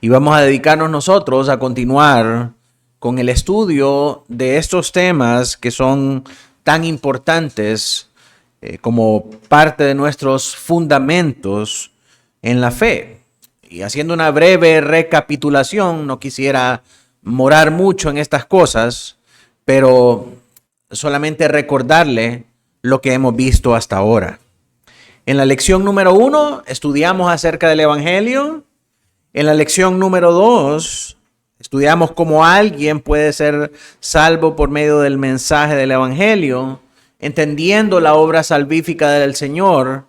Y vamos a dedicarnos nosotros a continuar con el estudio de estos temas que son tan importantes como parte de nuestros fundamentos en la fe. Y haciendo una breve recapitulación, no quisiera morar mucho en estas cosas, pero solamente recordarle lo que hemos visto hasta ahora. En la lección número 1 estudiamos acerca del Evangelio. En la lección número 2 estudiamos cómo alguien puede ser salvo por medio del mensaje del Evangelio, entendiendo la obra salvífica del Señor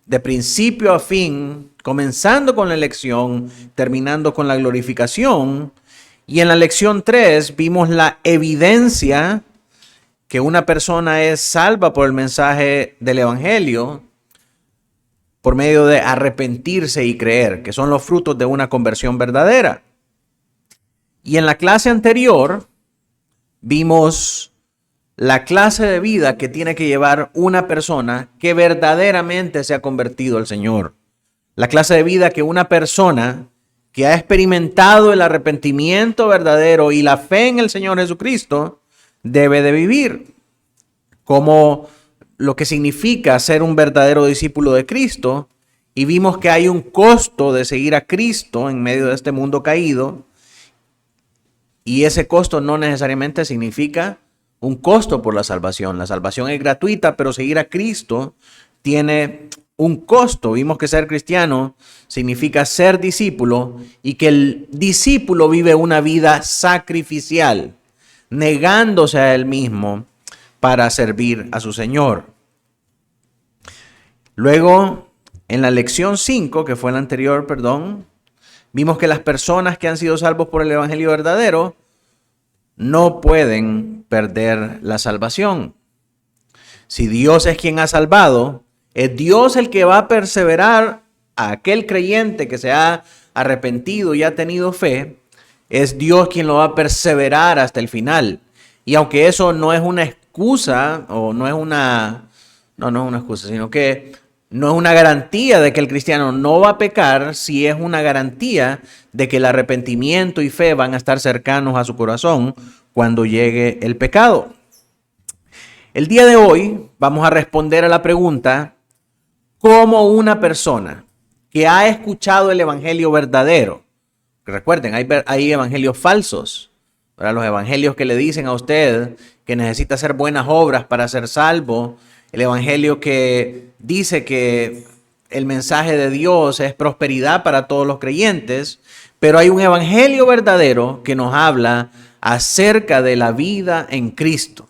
de principio a fin, comenzando con la elección, terminando con la glorificación. Y en la lección 3 vimos la evidencia que una persona es salva por el mensaje del Evangelio por medio de arrepentirse y creer, que son los frutos de una conversión verdadera. Y en la clase anterior vimos la clase de vida que tiene que llevar una persona que verdaderamente se ha convertido al Señor. La clase de vida que una persona que ha experimentado el arrepentimiento verdadero y la fe en el Señor Jesucristo debe de vivir, como lo que significa ser un verdadero discípulo de Cristo. Y vimos que hay un costo de seguir a Cristo en medio de este mundo caído. Y ese costo no necesariamente significa un costo por la salvación. La salvación es gratuita, pero seguir a Cristo tiene un costo. Vimos que ser cristiano significa ser discípulo y que el discípulo vive una vida sacrificial, negándose a él mismo para servir a su Señor. Luego, en la lección 5, que fue la anterior, vimos que las personas que han sido salvos por el Evangelio verdadero no pueden perder la salvación. Si Dios es quien ha salvado, es Dios el que va a perseverar a aquel creyente que se ha arrepentido y ha tenido fe. Es Dios quien lo va a perseverar hasta el final. Y aunque eso no es una excusa, o no es una excusa, sino que no es una garantía de que el cristiano no va a pecar, sí es una garantía de que el arrepentimiento y fe van a estar cercanos a su corazón cuando llegue el pecado. El día de hoy vamos a responder a la pregunta: ¿cómo una persona que ha escuchado el evangelio verdadero? Recuerden, hay evangelios falsos, ¿verdad? Los evangelios que le dicen a usted que necesita hacer buenas obras para ser salvo, el evangelio que dice que el mensaje de Dios es prosperidad para todos los creyentes, pero hay un evangelio verdadero que nos habla acerca de la vida en Cristo,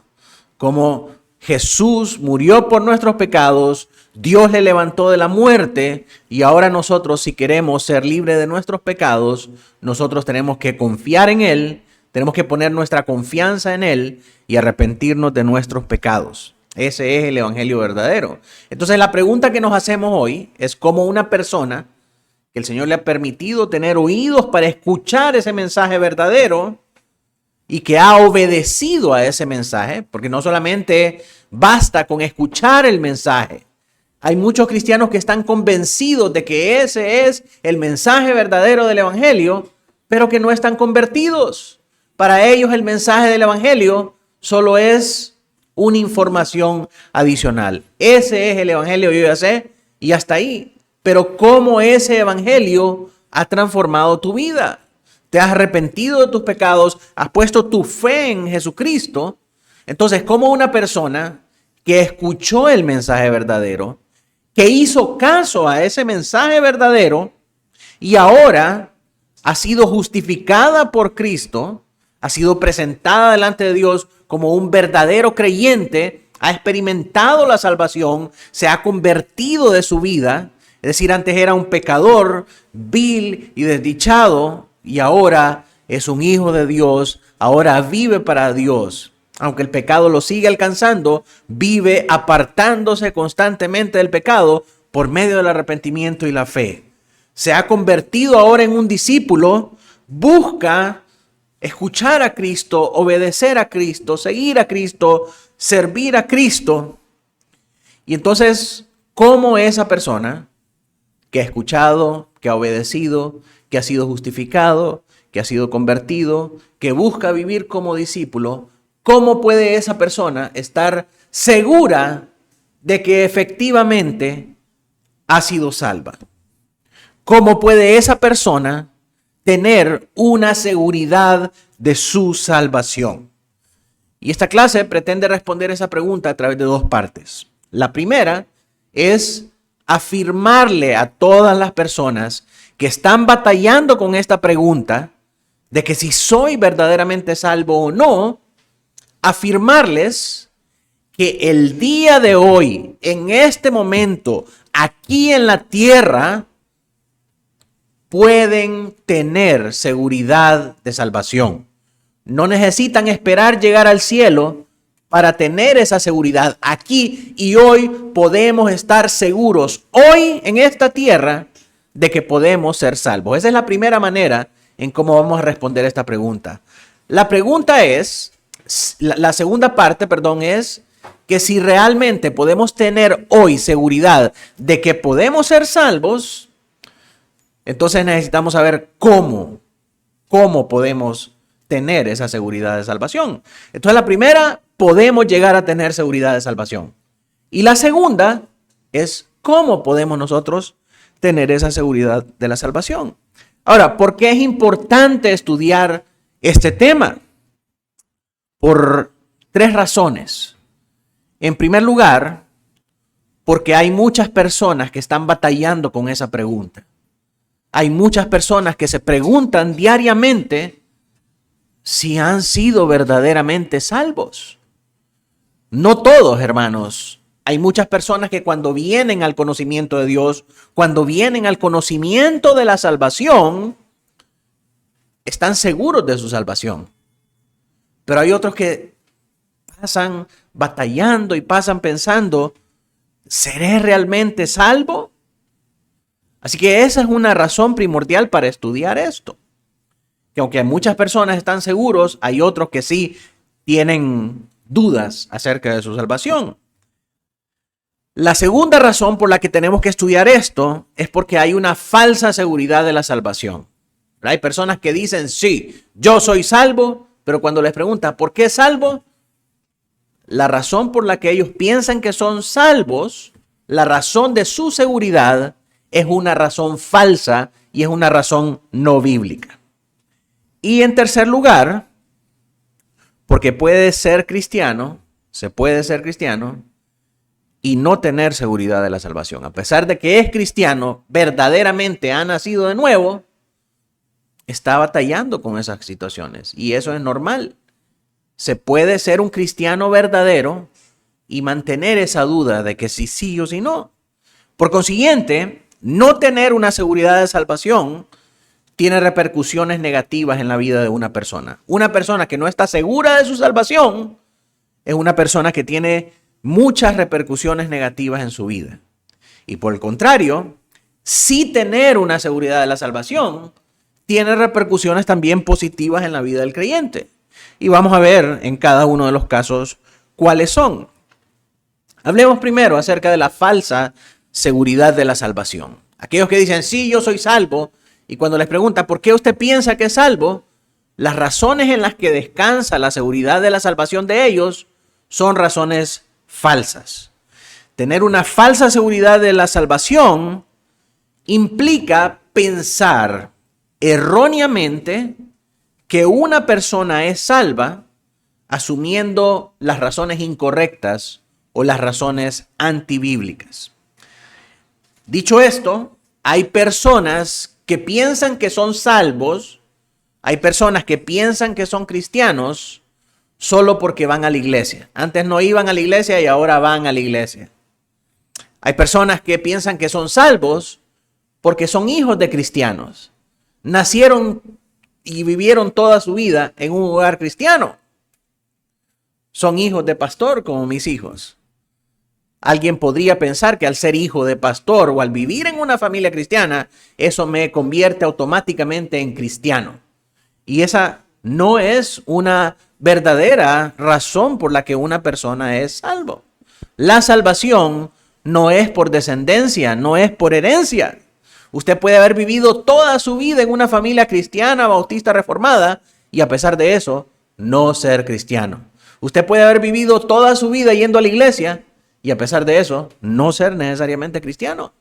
como Jesús murió por nuestros pecados, Dios le levantó de la muerte y ahora nosotros, si queremos ser libres de nuestros pecados, nosotros tenemos que confiar en Él, tenemos que poner nuestra confianza en Él y arrepentirnos de nuestros pecados. Ese es el evangelio verdadero. Entonces la pregunta que nos hacemos hoy es cómo una persona que el Señor le ha permitido tener oídos para escuchar ese mensaje verdadero y que ha obedecido a ese mensaje, porque no solamente basta con escuchar el mensaje. Hay muchos cristianos que están convencidos de que ese es el mensaje verdadero del evangelio, pero que no están convertidos. Para ellos el mensaje del evangelio solo es una información adicional. Ese es el evangelio, yo ya sé, y hasta ahí. Pero ¿cómo ese evangelio ha transformado tu vida? ¿Te has arrepentido de tus pecados? ¿Has puesto tu fe en Jesucristo? Entonces, ¿cómo una persona que escuchó el mensaje verdadero, que hizo caso a ese mensaje verdadero y ahora ha sido justificada por Cristo, ha sido presentada delante de Dios como un verdadero creyente, ha experimentado la salvación, se ha convertido de su vida? Es decir, antes era un pecador vil y desdichado y ahora es un hijo de Dios, ahora vive para Dios. Aunque el pecado lo sigue alcanzando, vive apartándose constantemente del pecado por medio del arrepentimiento y la fe. Se ha convertido ahora en un discípulo, busca escuchar a Cristo, obedecer a Cristo, seguir a Cristo, servir a Cristo. Y entonces, ¿cómo esa persona que ha escuchado, que ha obedecido, que ha sido justificado, que ha sido convertido, que busca vivir como discípulo, ¿cómo puede esa persona estar segura de que efectivamente ha sido salva? ¿Cómo puede esa persona tener una seguridad de su salvación? Y esta clase pretende responder esa pregunta a través de dos partes. La primera es afirmarle a todas las personas que están batallando con esta pregunta de que si soy verdaderamente salvo o no, afirmarles que el día de hoy, en este momento, aquí en la tierra, pueden tener seguridad de salvación. No necesitan esperar llegar al cielo para tener esa seguridad. Aquí y hoy podemos estar seguros, hoy en esta tierra, de que podemos ser salvos. Esa es la primera manera en cómo vamos a responder esta pregunta. La pregunta es, la segunda parte, es que si realmente podemos tener hoy seguridad de que podemos ser salvos, entonces necesitamos saber cómo podemos tener esa seguridad de salvación. Entonces la primera, podemos llegar a tener seguridad de salvación. Y la segunda es cómo podemos nosotros tener esa seguridad de la salvación. Ahora, ¿por qué es importante estudiar este tema? Por tres razones. En primer lugar, porque hay muchas personas que están batallando con esa pregunta. Hay muchas personas que se preguntan diariamente si han sido verdaderamente salvos. No todos, hermanos. Hay muchas personas que cuando vienen al conocimiento de Dios, cuando vienen al conocimiento de la salvación, están seguros de su salvación. Pero hay otros que pasan batallando y pasan pensando, ¿seré realmente salvo? Así que esa es una razón primordial para estudiar esto. Que aunque muchas personas están seguros, hay otros que sí tienen dudas acerca de su salvación. La segunda razón por la que tenemos que estudiar esto es porque hay una falsa seguridad de la salvación. Hay personas que dicen, sí, yo soy salvo, pero cuando les preguntan, ¿por qué salvo? La razón por la que ellos piensan que son salvos, la razón de su seguridad, es una razón falsa y es una razón no bíblica. Y en tercer lugar, porque se puede ser cristiano y no tener seguridad de la salvación. A pesar de que es cristiano, verdaderamente ha nacido de nuevo, está batallando con esas situaciones. Y eso es normal. Se puede ser un cristiano verdadero y mantener esa duda de que si sí o si no. Por consiguiente, no tener una seguridad de salvación tiene repercusiones negativas en la vida de una persona. Una persona que no está segura de su salvación es una persona que tiene muchas repercusiones negativas en su vida. Y por el contrario, sí tener una seguridad de la salvación tiene repercusiones también positivas en la vida del creyente. Y vamos a ver en cada uno de los casos cuáles son. Hablemos primero acerca de la falsa seguridad de la salvación. Aquellos que dicen, sí, yo soy salvo, y cuando les preguntan, ¿por qué usted piensa que es salvo? Las razones en las que descansa la seguridad de la salvación de ellos son razones falsas. Tener una falsa seguridad de la salvación implica pensar erróneamente que una persona es salva asumiendo las razones incorrectas o las razones antibíblicas. Dicho esto, hay personas que piensan que son salvos, hay personas que piensan que son cristianos solo porque van a la iglesia. Antes no iban a la iglesia y ahora van a la iglesia. Hay personas que piensan que son salvos porque son hijos de cristianos. Nacieron y vivieron toda su vida en un hogar cristiano. Son hijos de pastor como mis hijos. Alguien podría pensar que al ser hijo de pastor o al vivir en una familia cristiana, eso me convierte automáticamente en cristiano. Y esa no es una verdadera razón por la que una persona es salvo. La salvación no es por descendencia, no es por herencia. Usted puede haber vivido toda su vida en una familia cristiana, bautista, reformada, y a pesar de eso, no ser cristiano. Usted puede haber vivido toda su vida yendo a la iglesia, y a pesar de eso, no ser necesariamente cristiano.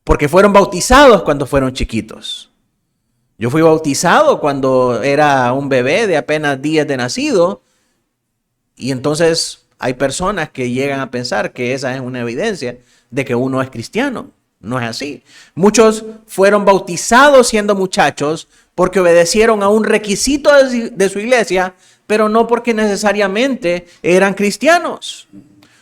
Porque fueron bautizados cuando fueron chiquitos. Yo fui bautizado cuando era un bebé de apenas días de nacido, y entonces hay personas que llegan a pensar que esa es una evidencia de que uno es cristiano. No es así. Muchos fueron bautizados siendo muchachos porque obedecieron a un requisito de su iglesia, pero no porque necesariamente eran cristianos.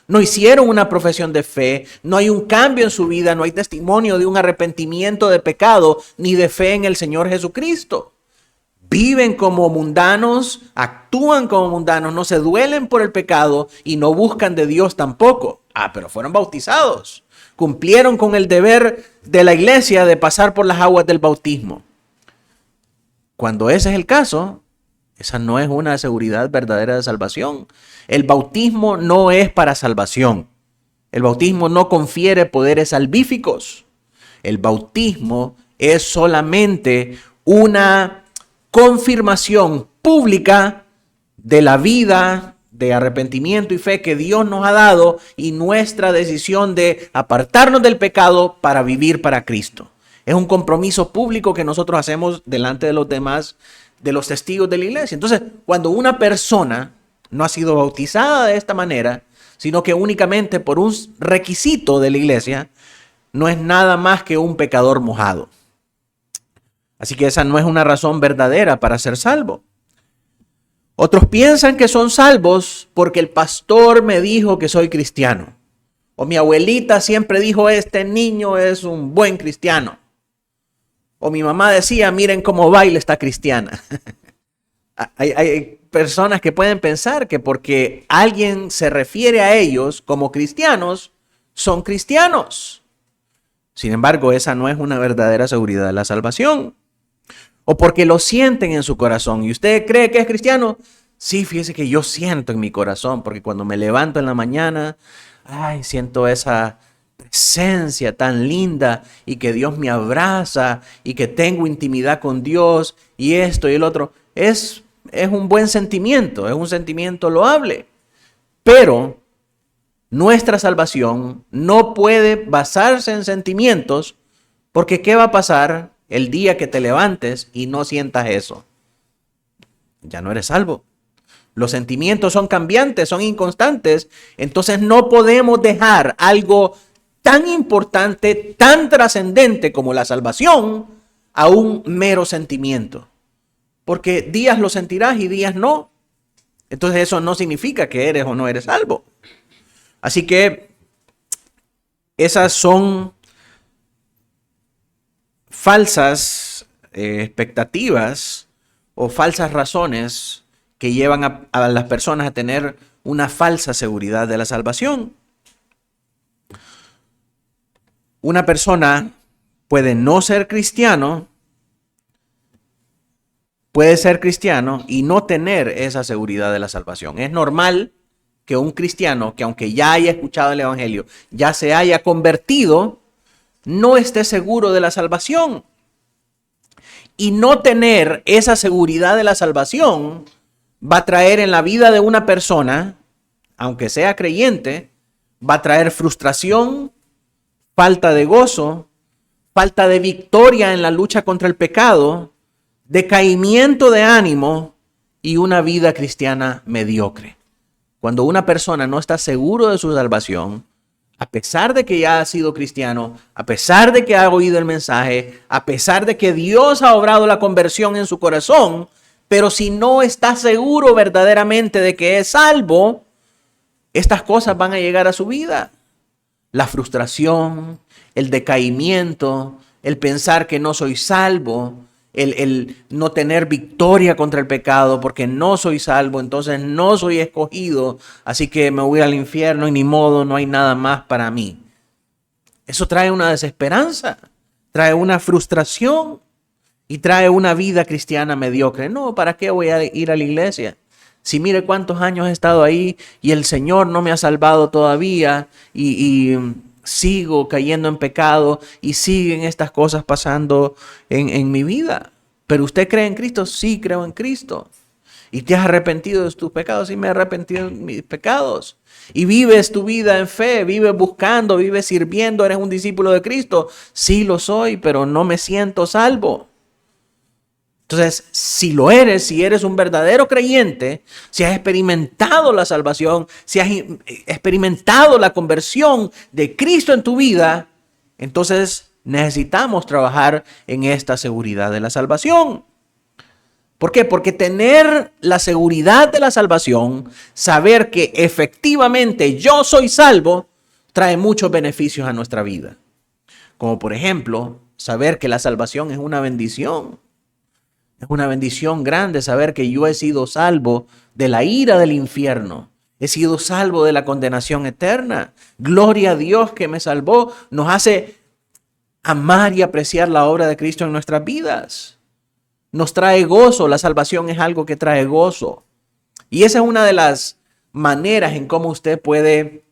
No hicieron una profesión de fe, no hay un cambio en su vida, no hay testimonio de un arrepentimiento de pecado ni de fe en el Señor Jesucristo. Viven como mundanos, actúan como mundanos, no se duelen por el pecado y no buscan de Dios tampoco. Pero fueron bautizados. Cumplieron con el deber de la iglesia de pasar por las aguas del bautismo. Cuando ese es el caso, esa no es una seguridad verdadera de salvación. El bautismo no es para salvación. El bautismo no confiere poderes salvíficos. El bautismo es solamente una confirmación pública de la vida de arrepentimiento y fe que Dios nos ha dado y nuestra decisión de apartarnos del pecado para vivir para Cristo. Es un compromiso público que nosotros hacemos delante de los demás, de los testigos de la iglesia. Entonces, cuando una persona no ha sido bautizada de esta manera, sino que únicamente por un requisito de la iglesia, no es nada más que un pecador mojado. Así que esa no es una razón verdadera para ser salvo. Otros piensan que son salvos porque el pastor me dijo que soy cristiano. O mi abuelita siempre dijo, este niño es un buen cristiano. O mi mamá decía, miren cómo baila esta cristiana. Hay personas que pueden pensar que porque alguien se refiere a ellos como cristianos, son cristianos. Sin embargo, esa no es una verdadera seguridad de la salvación. O porque lo sienten en su corazón. ¿Y usted cree que es cristiano? Sí, fíjese que yo siento en mi corazón, porque cuando me levanto en la mañana, siento esa presencia tan linda y que Dios me abraza y que tengo intimidad con Dios y esto y el otro. Es un buen sentimiento, es un sentimiento loable. Pero nuestra salvación no puede basarse en sentimientos, porque ¿qué va a pasar el día que te levantes y no sientas eso? Ya no eres salvo. Los sentimientos son cambiantes, son inconstantes. Entonces no podemos dejar algo tan importante, tan trascendente como la salvación a un mero sentimiento. Porque días lo sentirás y días no. Entonces eso no significa que eres o no eres salvo. Así que esas son falsas expectativas o falsas razones que llevan a las personas a tener una falsa seguridad de la salvación. Una persona puede no ser cristiano, puede ser cristiano y no tener esa seguridad de la salvación. Es normal que un cristiano que aunque ya haya escuchado el evangelio, ya se haya convertido, no esté seguro de la salvación. Y no tener esa seguridad de la salvación va a traer en la vida de una persona, aunque sea creyente, va a traer frustración, falta de gozo, falta de victoria en la lucha contra el pecado, decaimiento de ánimo y una vida cristiana mediocre. Cuando una persona no está seguro de su salvación, a pesar de que ya ha sido cristiano, a pesar de que ha oído el mensaje, a pesar de que Dios ha obrado la conversión en su corazón, pero si no está seguro verdaderamente de que es salvo, estas cosas van a llegar a su vida. La frustración, el decaimiento, el pensar que no soy salvo, el no tener victoria contra el pecado porque no soy salvo, entonces no soy escogido, así que me voy al infierno y ni modo, no hay nada más para mí. Eso trae una desesperanza, trae una frustración y trae una vida cristiana mediocre. No, ¿para qué voy a ir a la iglesia? Si mire cuántos años he estado ahí y el Señor no me ha salvado todavía y sigo cayendo en pecado y siguen estas cosas pasando en mi vida. ¿Pero usted cree en Cristo? Sí, creo en Cristo. ¿Y te has arrepentido de tus pecados? Sí, me he arrepentido de mis pecados. Y vives tu vida en fe, vives buscando, vives sirviendo, eres un discípulo de Cristo. Sí lo soy, pero no me siento salvo. Entonces, si lo eres, si eres un verdadero creyente, si has experimentado la salvación, si has experimentado la conversión de Cristo en tu vida, entonces necesitamos trabajar en esta seguridad de la salvación. ¿Por qué? Porque tener la seguridad de la salvación, saber que efectivamente yo soy salvo, trae muchos beneficios a nuestra vida. Como por ejemplo, saber que la salvación es una bendición. Es una bendición grande saber que yo he sido salvo de la ira del infierno. He sido salvo de la condenación eterna. Gloria a Dios que me salvó. Nos hace amar y apreciar la obra de Cristo en nuestras vidas. Nos trae gozo. La salvación es algo que trae gozo. Y esa es una de las maneras en cómo usted puede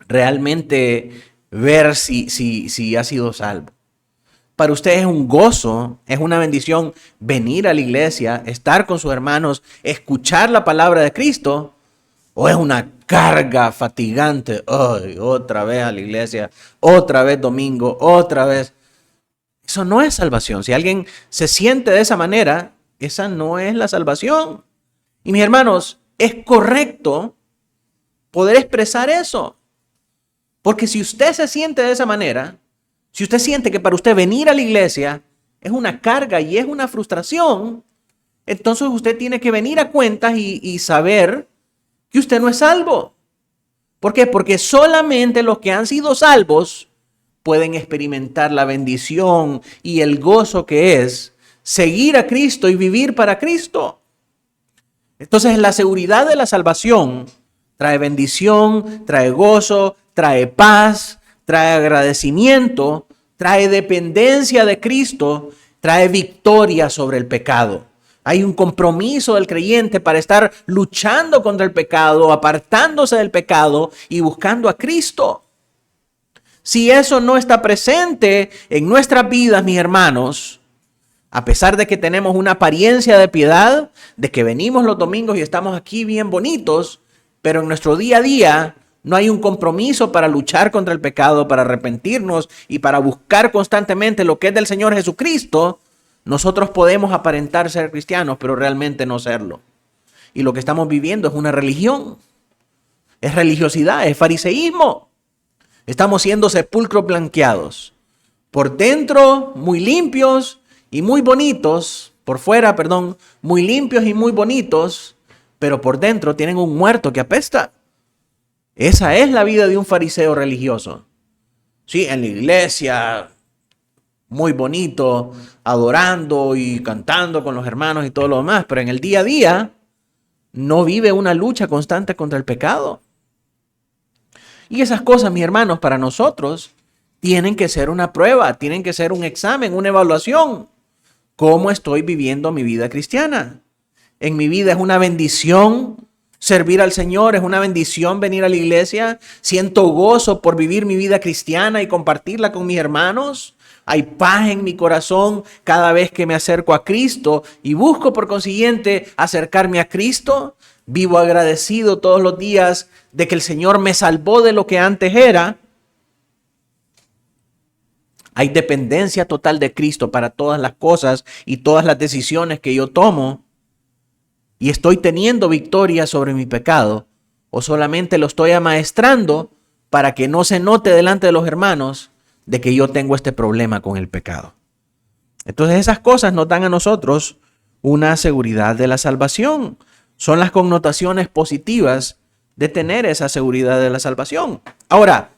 realmente ver si ha sido salvo. Para usted es un gozo, es una bendición venir a la iglesia, estar con sus hermanos, escuchar la palabra de Cristo, o es una carga fatigante. ¡Ay, otra vez a la iglesia, otra vez domingo, otra vez! Eso no es salvación. Si alguien se siente de esa manera, esa no es la salvación. Y mis hermanos, es correcto poder expresar eso. Porque si usted se siente de esa manera, si usted siente que para usted venir a la iglesia es una carga y es una frustración, entonces usted tiene que venir a cuentas y saber que usted no es salvo. ¿Por qué? Porque solamente los que han sido salvos pueden experimentar la bendición y el gozo que es seguir a Cristo y vivir para Cristo. Entonces la seguridad de la salvación trae bendición, trae gozo, trae paz, trae agradecimiento, trae dependencia de Cristo, trae victoria sobre el pecado. Hay un compromiso del creyente para estar luchando contra el pecado, apartándose del pecado y buscando a Cristo. Si eso no está presente en nuestras vidas, mis hermanos, a pesar de que tenemos una apariencia de piedad, de que venimos los domingos y estamos aquí bien bonitos, pero en nuestro día a día no hay un compromiso para luchar contra el pecado, para arrepentirnos y para buscar constantemente lo que es del Señor Jesucristo, nosotros podemos aparentar ser cristianos, pero realmente no serlo. Y lo que estamos viviendo es una religión, es religiosidad, es fariseísmo. Estamos siendo sepulcros blanqueados. Por dentro, muy limpios y muy bonitos. Por fuera, muy limpios y muy bonitos. Pero por dentro tienen un muerto que apesta. Esa es la vida de un fariseo religioso. Sí, en la iglesia, muy bonito, adorando y cantando con los hermanos y todo lo demás. Pero en el día a día, no vive una lucha constante contra el pecado. Y esas cosas, mis hermanos, para nosotros tienen que ser una prueba, tienen que ser un examen, una evaluación. ¿Cómo estoy viviendo mi vida cristiana? En mi vida es una bendición servir al Señor, es una bendición venir a la iglesia. Siento gozo por vivir mi vida cristiana y compartirla con mis hermanos. Hay paz en mi corazón cada vez que me acerco a Cristo y busco por consiguiente acercarme a Cristo. Vivo agradecido todos los días de que el Señor me salvó de lo que antes era. Hay dependencia total de Cristo para todas las cosas y todas las decisiones que yo tomo. Y estoy teniendo victoria sobre mi pecado. O solamente lo estoy amaestrando para que no se note delante de los hermanos de que yo tengo este problema con el pecado. Entonces esas cosas nos dan a nosotros una seguridad de la salvación. Son las connotaciones positivas de tener esa seguridad de la salvación. Ahora,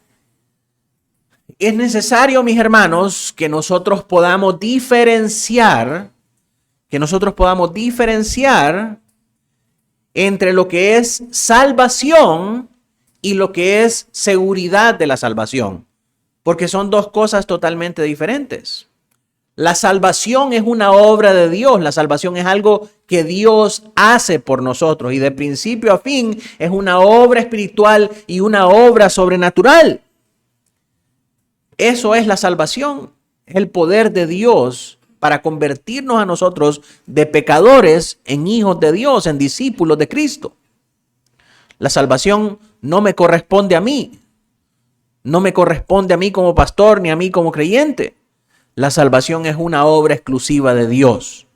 es necesario, mis hermanos, que nosotros podamos diferenciar entre lo que es salvación y lo que es seguridad de la salvación, porque son dos cosas totalmente diferentes. La salvación es una obra de Dios, la salvación es algo que Dios hace por nosotros y de principio a fin es una obra espiritual y una obra sobrenatural. Eso es la salvación, es el poder de Dios para convertirnos a nosotros de pecadores en hijos de Dios, en discípulos de Cristo. La salvación no me corresponde a mí. No me corresponde a mí como pastor ni a mí como creyente. La salvación es una obra exclusiva de Dios.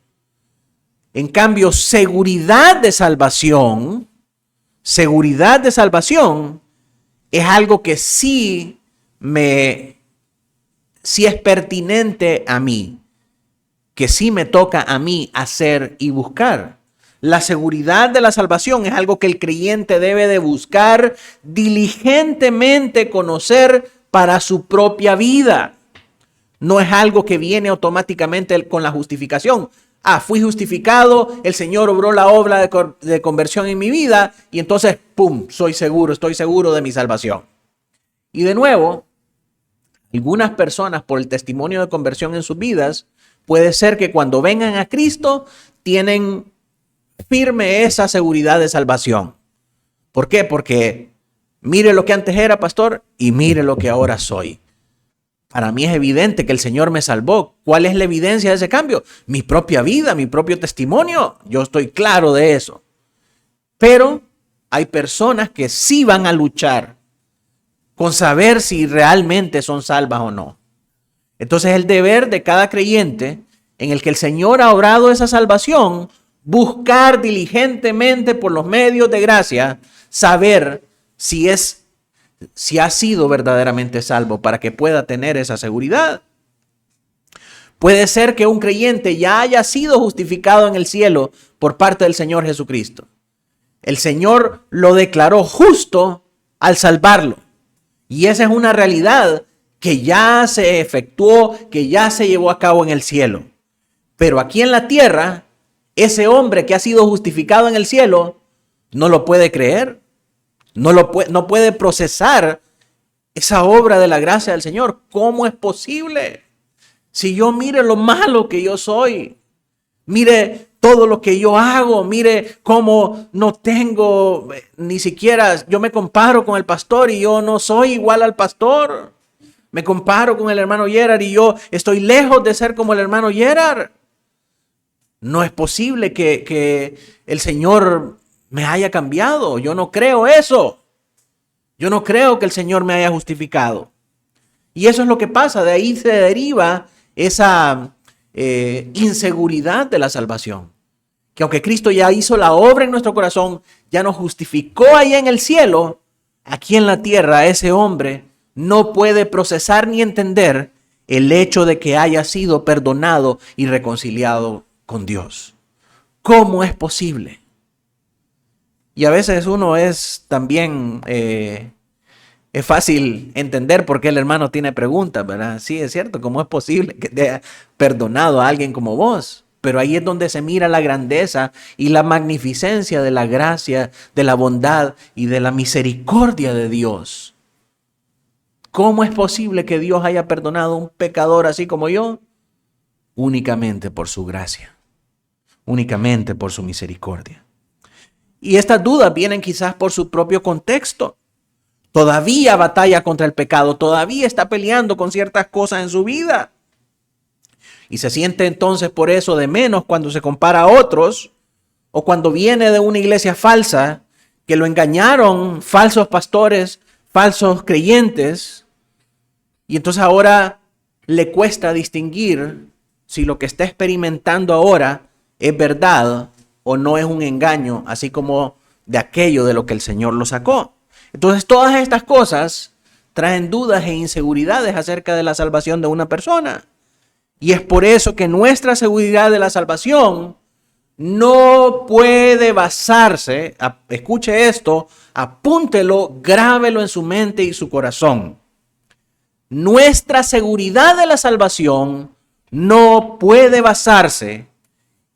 En cambio, seguridad de salvación es algo que sí es pertinente a mí, que sí me toca a mí hacer y buscar. La seguridad de la salvación es algo que el creyente debe de buscar diligentemente, conocer para su propia vida. No es algo que viene automáticamente con la justificación. Fui justificado, el Señor obró la obra de conversión en mi vida y entonces, ¡pum!, estoy seguro de mi salvación. Y de nuevo, algunas personas por el testimonio de conversión en sus vidas, puede ser que cuando vengan a Cristo tienen firme esa seguridad de salvación. ¿Por qué? Porque mire lo que antes era, pastor, y mire lo que ahora soy. Para mí es evidente que el Señor me salvó. ¿Cuál es la evidencia de ese cambio? Mi propia vida, mi propio testimonio. Yo estoy claro de eso. Pero hay personas que sí van a luchar con saber si realmente son salvas o no. Entonces el deber de cada creyente en el que el Señor ha obrado esa salvación, buscar diligentemente por los medios de gracia, saber si ha sido verdaderamente salvo para que pueda tener esa seguridad. Puede ser que un creyente ya haya sido justificado en el cielo por parte del Señor Jesucristo. El Señor lo declaró justo al salvarlo. Y esa es una realidad que ya se efectuó, que ya se llevó a cabo en el cielo. Pero aquí en la tierra, ese hombre que ha sido justificado en el cielo no lo puede creer. No puede procesar esa obra de la gracia del Señor. ¿Cómo es posible? Si yo mire lo malo que yo soy, mire todo lo que yo hago, mire cómo no tengo ni siquiera, yo me comparo con el pastor y yo no soy igual al pastor. Me comparo con el hermano Gerard y yo estoy lejos de ser como el hermano Gerard. No es posible que el Señor me haya cambiado. Yo no creo eso. Yo no creo que el Señor me haya justificado. Y eso es lo que pasa. De ahí se deriva esa inseguridad de la salvación. Que aunque Cristo ya hizo la obra en nuestro corazón, ya nos justificó allá en el cielo, aquí en la tierra ese hombre no puede procesar ni entender el hecho de que haya sido perdonado y reconciliado con Dios. ¿Cómo es posible? Y a veces uno es también, es fácil entender por qué el hermano tiene preguntas, ¿verdad? Sí, es cierto, ¿cómo es posible que te haya perdonado a alguien como vos? Pero ahí es donde se mira la grandeza y la magnificencia de la gracia, de la bondad y de la misericordia de Dios. ¿Cómo es posible que Dios haya perdonado a un pecador así como yo? Únicamente por su gracia, únicamente por su misericordia. Y estas dudas vienen quizás por su propio contexto. Todavía batalla contra el pecado, todavía está peleando con ciertas cosas en su vida. Y se siente entonces por eso de menos cuando se compara a otros o cuando viene de una iglesia falsa que lo engañaron falsos pastores, falsos creyentes. Y entonces ahora le cuesta distinguir si lo que está experimentando ahora es verdad o no es un engaño, así como de aquello de lo que el Señor lo sacó. Entonces todas estas cosas traen dudas e inseguridades acerca de la salvación de una persona. Y es por eso que nuestra seguridad de la salvación no puede basarse, escuche esto, apúntelo, grábelo en su mente y su corazón. Nuestra seguridad de la salvación no puede basarse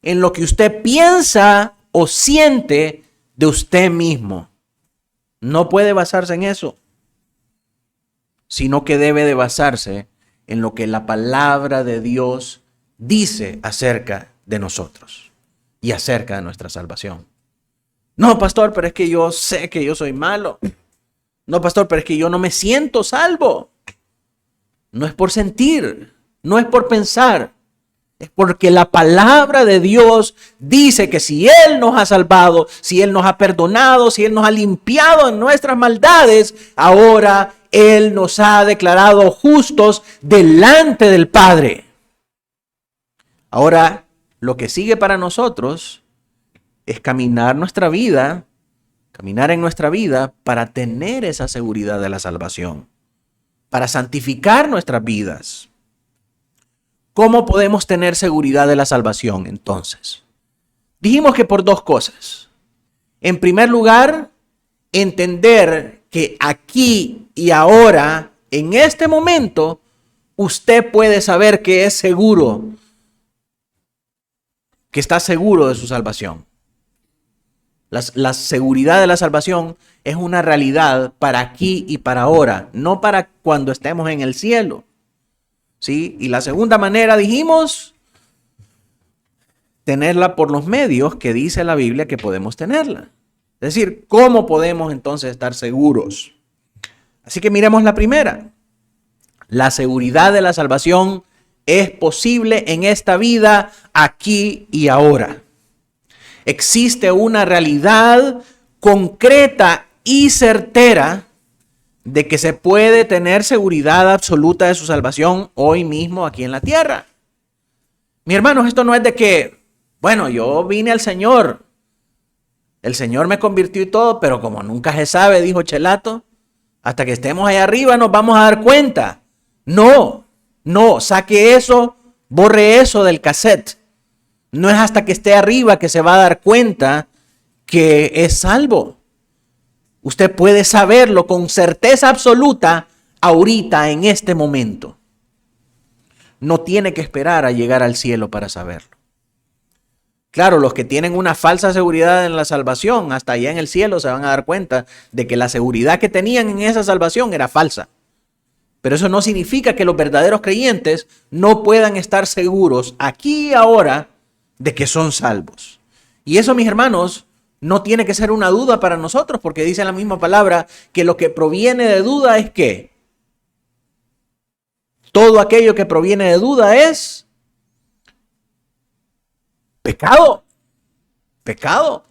en lo que usted piensa o siente de usted mismo. No puede basarse en eso, sino que debe de basarse en lo que la palabra de Dios dice acerca de nosotros y acerca de nuestra salvación. No, pastor, pero es que yo sé que yo soy malo. No, pastor, pero es que yo no me siento salvo. No es por sentir, no es por pensar. Es porque la palabra de Dios dice que si Él nos ha salvado, si Él nos ha perdonado, si Él nos ha limpiado en nuestras maldades, ahora Él nos ha declarado justos delante del Padre. Ahora, lo que sigue para nosotros es caminar en nuestra vida para tener esa seguridad de la salvación, para santificar nuestras vidas. ¿Cómo podemos tener seguridad de la salvación entonces? Dijimos que por dos cosas. En primer lugar, entender que aquí y ahora, en este momento, usted puede saber que es seguro, que está seguro de su salvación. La seguridad de la salvación es una realidad para aquí y para ahora, no para cuando estemos en el cielo. ¿Sí? Y la segunda manera, dijimos, tenerla por los medios que dice la Biblia que podemos tenerla. Es decir, ¿cómo podemos entonces estar seguros? Así que miremos la primera. La seguridad de la salvación es posible en esta vida, aquí y ahora. Existe una realidad concreta y certera de que se puede tener seguridad absoluta de su salvación hoy mismo aquí en la tierra. Mi hermanos, esto no es de que, bueno, yo vine al Señor, el Señor me convirtió y todo, pero como nunca se sabe, dijo Chelato, hasta que estemos allá arriba nos vamos a dar cuenta. No, saque eso, borre eso del cassette. No es hasta que esté arriba que se va a dar cuenta que es salvo. Usted puede saberlo con certeza absoluta ahorita, en este momento. No tiene que esperar a llegar al cielo para saberlo. Claro, los que tienen una falsa seguridad en la salvación, hasta allá en el cielo se van a dar cuenta de que la seguridad que tenían en esa salvación era falsa. Pero eso no significa que los verdaderos creyentes no puedan estar seguros aquí y ahora de que son salvos. Y eso, mis hermanos, no tiene que ser una duda para nosotros, porque dice la misma palabra que lo que proviene de duda es ¿qué? Todo aquello que proviene de duda es pecado. Pecado.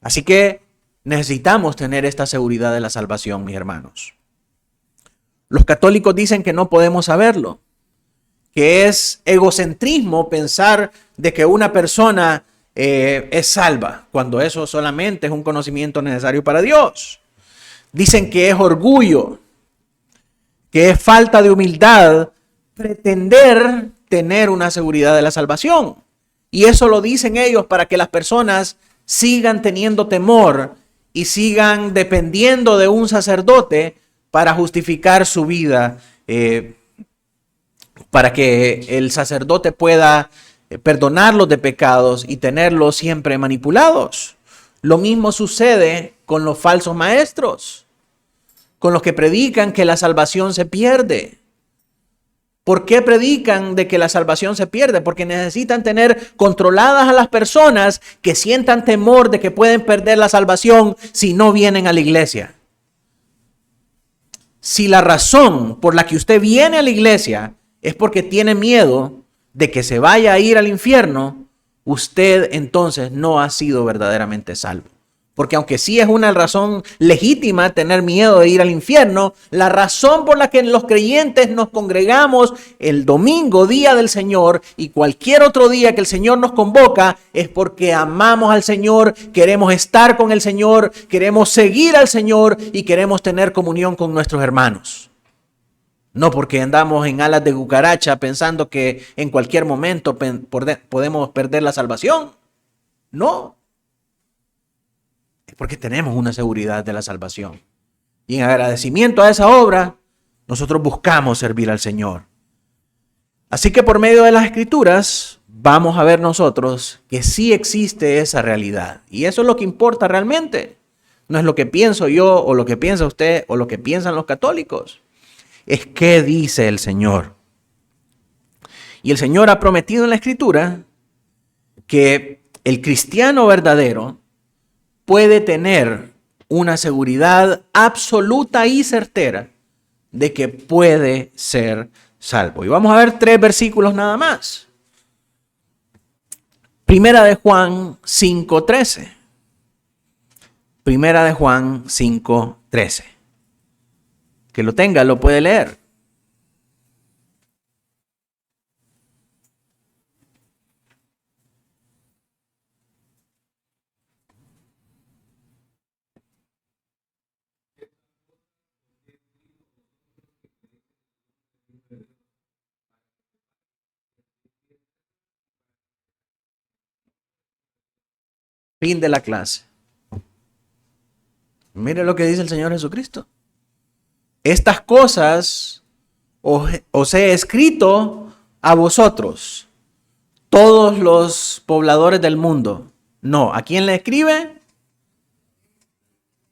Así que necesitamos tener esta seguridad de la salvación, mis hermanos. Los católicos dicen que no podemos saberlo, que es egocentrismo pensar de que una persona es salva, cuando eso solamente es un conocimiento necesario para Dios. Dicen que es orgullo, que es falta de humildad pretender tener una seguridad de la salvación. Y eso lo dicen ellos para que las personas sigan teniendo temor y sigan dependiendo de un sacerdote para justificar su vida, para que el sacerdote pueda perdonarlos de pecados y tenerlos siempre manipulados. Lo mismo sucede con los falsos maestros, con los que predican que la salvación se pierde. ¿Por qué predican de que la salvación se pierde? Porque necesitan tener controladas a las personas que sientan temor de que pueden perder la salvación si no vienen a la iglesia. Si la razón por la que usted viene a la iglesia es porque tiene miedo de que se vaya a ir al infierno, usted entonces no ha sido verdaderamente salvo. Porque aunque sí es una razón legítima tener miedo de ir al infierno, la razón por la que los creyentes nos congregamos el domingo, día del Señor, y cualquier otro día que el Señor nos convoca, es porque amamos al Señor, queremos estar con el Señor, queremos seguir al Señor y queremos tener comunión con nuestros hermanos. No porque andamos en alas de cucaracha pensando que en cualquier momento podemos perder la salvación. No. Es porque tenemos una seguridad de la salvación. Y en agradecimiento a esa obra, nosotros buscamos servir al Señor. Así que por medio de las Escrituras, vamos a ver nosotros que sí existe esa realidad. Y eso es lo que importa realmente. No es lo que pienso yo o lo que piensa usted o lo que piensan los católicos. Es qué dice el Señor. Y el Señor ha prometido en la Escritura que el cristiano verdadero puede tener una seguridad absoluta y certera de que puede ser salvo. Y vamos a ver 3 versículos nada más. Primera de Juan 5:13. Primera de Juan 5:13. Que lo tenga, lo puede leer. Fin de la clase. Mire lo que dice el Señor Jesucristo. Estas cosas os he escrito a vosotros, todos los pobladores del mundo. No, ¿a quién le escribe?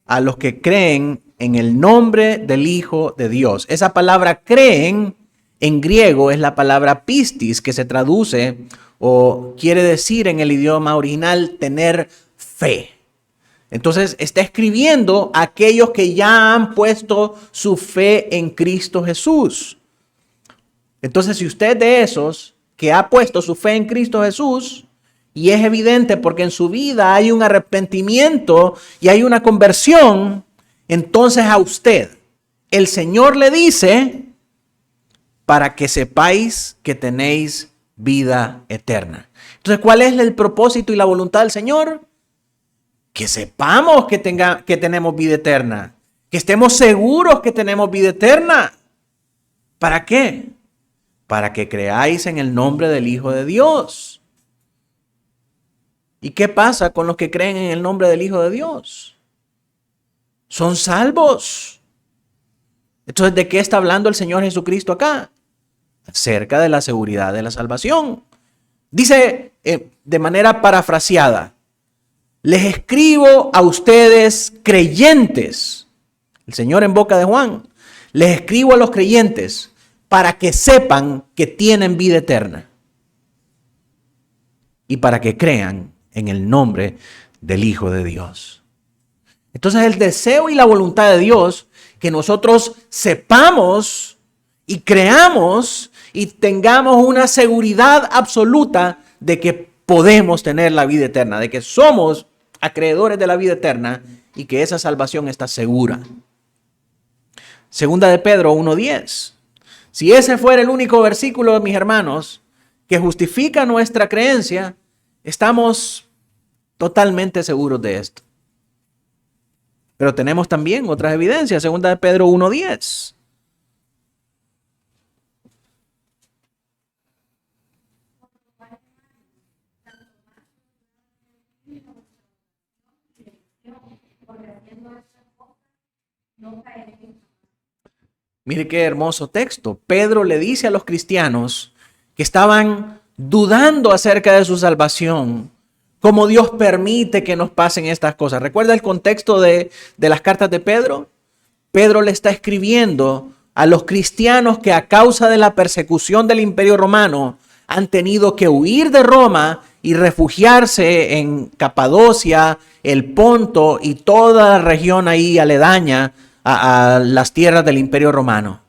A los que creen en el nombre del Hijo de Dios. Esa palabra creen en griego es la palabra pistis, que se traduce o quiere decir en el idioma original tener fe. Entonces está escribiendo a aquellos que ya han puesto su fe en Cristo Jesús. Entonces, si usted de esos que ha puesto su fe en Cristo Jesús, y es evidente porque en su vida hay un arrepentimiento y hay una conversión, entonces a usted el Señor le dice para que sepáis que tenéis vida eterna. Entonces, ¿cuál es el propósito y la voluntad del Señor? Que sepamos que tenemos vida eterna, que estemos seguros que tenemos vida eterna. ¿Para qué? Para que creáis en el nombre del Hijo de Dios. ¿Y qué pasa con los que creen en el nombre del Hijo de Dios? Son salvos. Entonces, ¿de qué está hablando el Señor Jesucristo acá? Acerca de la seguridad de la salvación. Dice de manera parafraseada: les escribo a ustedes creyentes. El Señor en boca de Juan. Les escribo a los creyentes para que sepan que tienen vida eterna. Y para que crean en el nombre del Hijo de Dios. Entonces el deseo y la voluntad de Dios, que nosotros sepamos y creamos y tengamos una seguridad absoluta de que podemos tener la vida eterna, de que somos acreedores de la vida eterna y que esa salvación está segura. Segunda de Pedro 1:10. Si ese fuera el único versículo, mis hermanos, que justifica nuestra creencia, estamos totalmente seguros de esto. Pero tenemos también otras evidencias. Segunda de Pedro 1:10. Mire qué hermoso texto. Pedro le dice a los cristianos que estaban dudando acerca de su salvación, cómo Dios permite que nos pasen estas cosas. ¿Recuerda el contexto de las cartas de Pedro? Pedro le está escribiendo a los cristianos que a causa de la persecución del Imperio Romano han tenido que huir de Roma y refugiarse en Capadocia, el Ponto y toda la región ahí aledaña a las tierras del Imperio Romano.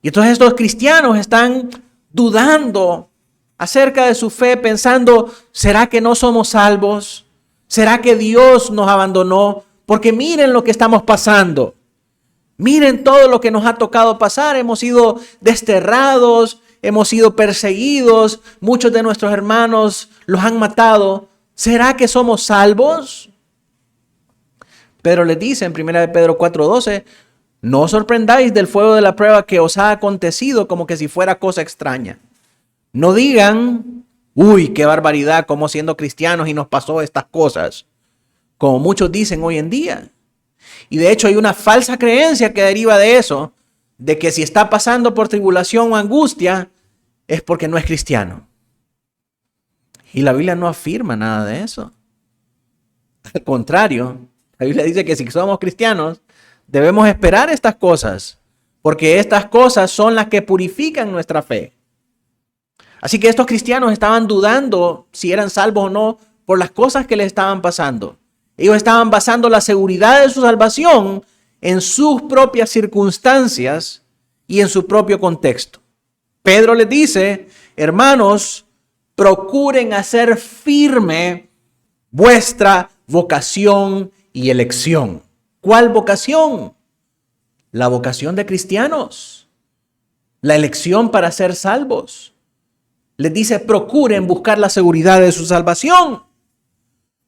Y entonces estos cristianos están dudando acerca de su fe, pensando, ¿será que no somos salvos? ¿Será que Dios nos abandonó? Porque miren lo que estamos pasando. Miren todo lo que nos ha tocado pasar. Hemos sido desterrados, hemos sido perseguidos, muchos de nuestros hermanos los han matado. ¿Será que somos salvos? Pedro les dice en 1 de Pedro 4:12, no os sorprendáis del fuego de la prueba que os ha acontecido como que si fuera cosa extraña. No digan, uy, qué barbaridad, como siendo cristianos y nos pasó estas cosas, como muchos dicen hoy en día. Y de hecho hay una falsa creencia que deriva de eso, de que si está pasando por tribulación o angustia, es porque no es cristiano. Y la Biblia no afirma nada de eso. Al contrario, la Biblia dice que si somos cristianos, debemos esperar estas cosas, porque estas cosas son las que purifican nuestra fe. Así que estos cristianos estaban dudando si eran salvos o no por las cosas que les estaban pasando. Ellos estaban basando la seguridad de su salvación en sus propias circunstancias y en su propio contexto. Pedro les dice, hermanos, procuren hacer firme vuestra vocación y elección. ¿Cuál vocación? La vocación de cristianos. La elección para ser salvos. Les dice, procuren buscar la seguridad de su salvación.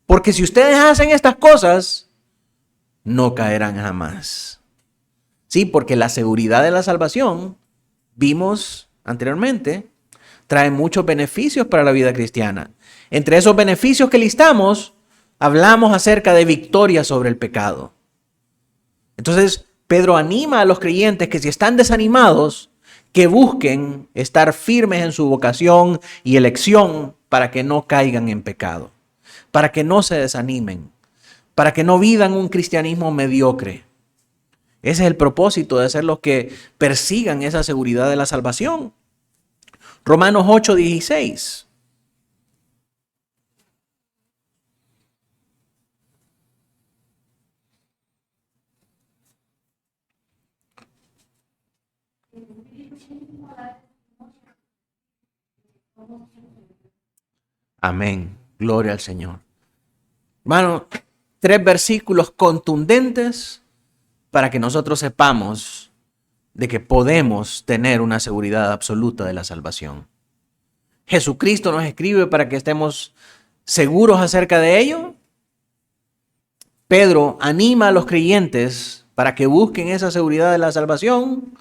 Porque si ustedes hacen estas cosas, no caerán jamás. Sí, porque la seguridad de la salvación, vimos anteriormente, trae muchos beneficios para la vida cristiana. Entre esos beneficios que listamos, hablamos acerca de victoria sobre el pecado. Entonces, Pedro anima a los creyentes que si están desanimados, que busquen estar firmes en su vocación y elección para que no caigan en pecado, para que no se desanimen, para que no vivan un cristianismo mediocre. Ese es el propósito de ser los que persigan esa seguridad de la salvación. Romanos 8:16. Amén. Gloria al Señor. Hermano, 3 versículos contundentes para que nosotros sepamos de que podemos tener una seguridad absoluta de la salvación. Jesucristo nos escribe para que estemos seguros acerca de ello. Pedro anima a los creyentes para que busquen esa seguridad de la salvación.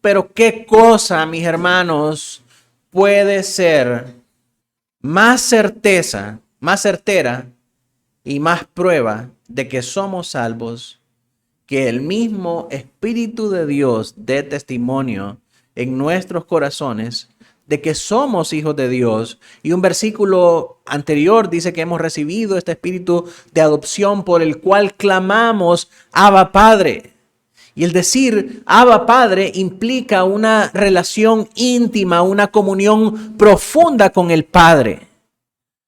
Pero qué cosa, mis hermanos, puede ser más certera y más prueba de que somos salvos que el mismo Espíritu de Dios dé testimonio en nuestros corazones de que somos hijos de Dios. Y un versículo anterior dice que hemos recibido este espíritu de adopción por el cual clamamos, Abba Padre. Y el decir Abba Padre implica una relación íntima, una comunión profunda con el Padre.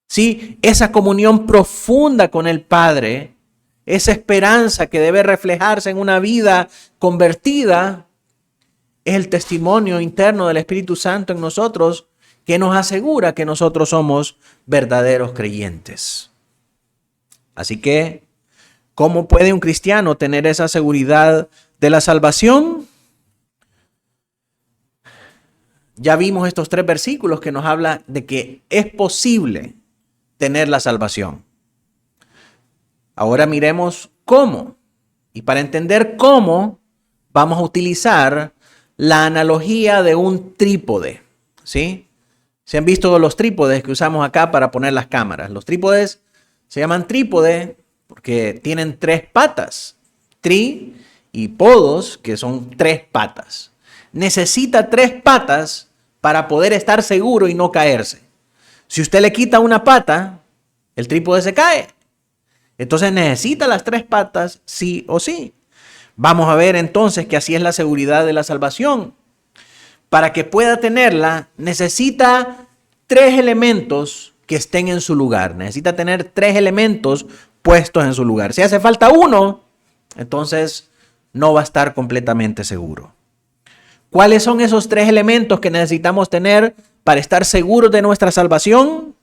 ¿Sí? Esa comunión profunda con el Padre, esa esperanza que debe reflejarse en una vida convertida, es el testimonio interno del Espíritu Santo en nosotros que nos asegura que nosotros somos verdaderos creyentes. Así que, ¿cómo puede un cristiano tener esa seguridad de la salvación? Ya vimos estos 3 versículos que nos hablan de que es posible tener la salvación. Ahora miremos cómo. Y para entender cómo, vamos a utilizar la analogía de un trípode. ¿Sí? ¿Se han visto los trípodes que usamos acá para poner las cámaras? Los trípodes se llaman trípode porque tienen 3 patas. Tri y podos, que son 3 patas. Necesita 3 patas para poder estar seguro y no caerse. Si usted le quita una pata, el trípode se cae. Entonces necesita las 3 patas sí o sí. Vamos a ver entonces que así es la seguridad de la salvación. Para que pueda tenerla, necesita 3 elementos que estén en su lugar. Necesita tener 3 elementos puestos en su lugar. Si hace falta uno, entonces no va a estar completamente seguro. ¿Cuáles son esos 3 elementos que necesitamos tener para estar seguros de nuestra salvación?